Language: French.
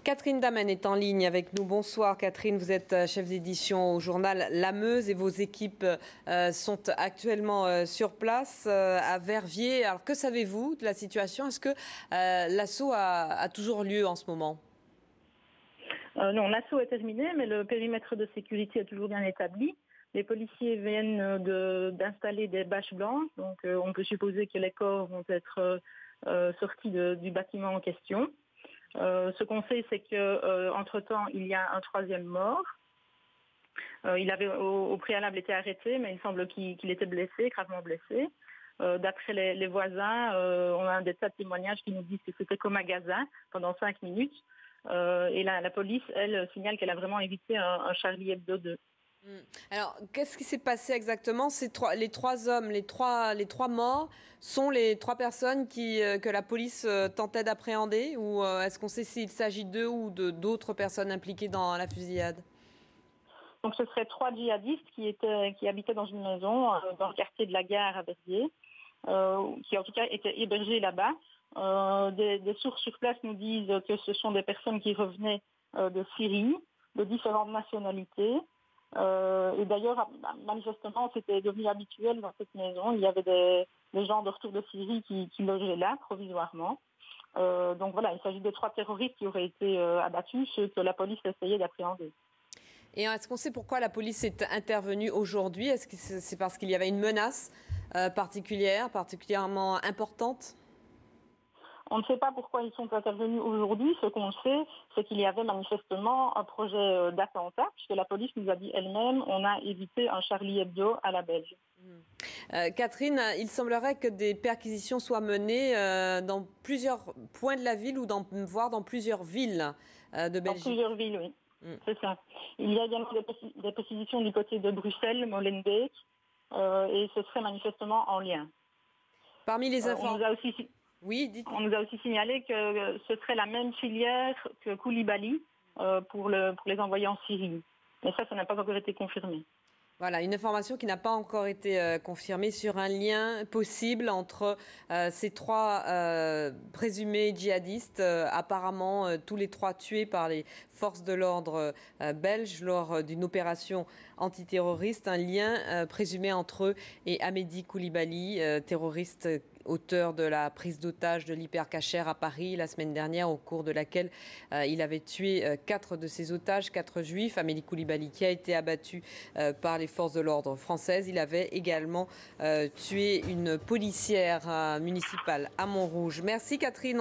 Catherine Damen est en ligne avec nous. Bonsoir Catherine, vous êtes chef d'édition au journal La Meuse et vos équipes sont actuellement sur place à Verviers. Alors que savez-vous de la situation? Est-ce que l'assaut a toujours lieu en ce moment? Non, l'assaut est terminé, mais le périmètre de sécurité est toujours bien établi. Les policiers viennent d'installer des bâches blanches, donc on peut supposer que les corps vont être sortis du bâtiment en question. Ce qu'on sait, c'est qu'entre-temps, il y a un troisième mort. Il avait au préalable été arrêté, mais il semble qu'il était blessé, gravement blessé. D'après les voisins, on a des tas de témoignages qui nous disent que c'était comme à Gaza pendant 5 minutes. Et la police, elle, signale qu'elle a vraiment évité un Charlie Hebdo 2. Alors, qu'est-ce qui s'est passé exactement? Les trois hommes, les trois morts, sont les 3 personnes que la police tentait d'appréhender? Ou est-ce qu'on sait s'il s'agit d'eux ou d'autres personnes impliquées dans la fusillade? Donc ce seraient 3 djihadistes qui habitaient dans une maison dans le quartier de la Gare à Verviers, qui en tout cas étaient hébergés là-bas. Des sources sur place nous disent que ce sont des personnes qui revenaient de Syrie, de différentes nationalités. Et d'ailleurs, manifestement, c'était devenu habituel dans cette maison. Il y avait des gens de retour de Syrie qui logeaient là, provisoirement. Donc voilà, il s'agit de 3 terroristes qui auraient été abattus, ceux que la police essayait d'appréhender. Et est-ce qu'on sait pourquoi la police est intervenue aujourd'hui? Est-ce que c'est parce qu'il y avait une menace particulièrement importante? On ne sait pas pourquoi ils sont intervenus aujourd'hui. Ce qu'on sait, c'est qu'il y avait manifestement un projet d'attentat, puisque la police nous a dit elle-même, on a évité un Charlie Hebdo à la belge. Catherine, il semblerait que des perquisitions soient menées dans plusieurs points de la ville ou voire dans plusieurs villes de Belgique. Dans plusieurs villes, oui. C'est ça. Il y a également des perquisitions du côté de Bruxelles, Molenbeek, et ce serait manifestement en lien. Parmi les informations... On nous a aussi signalé que ce serait la même filière que Koulibaly pour les envoyer en Syrie. Mais ça n'a pas encore été confirmé. Voilà, une information qui n'a pas encore été confirmée sur un lien possible entre ces 3 présumés djihadistes, apparemment tous les 3 tués par les forces de l'ordre belges lors d'une opération antiterroriste, un lien présumé entre eux et Hamedi Koulibaly, terroriste auteur de la prise d'otage de l'Hypercacher à Paris la semaine dernière, au cours de laquelle il avait tué 4 de ses otages, 4 juifs. Hamedi Koulibaly qui a été abattu par les forces de l'ordre françaises. Il avait également tué une policière municipale à Montrouge. Merci Catherine.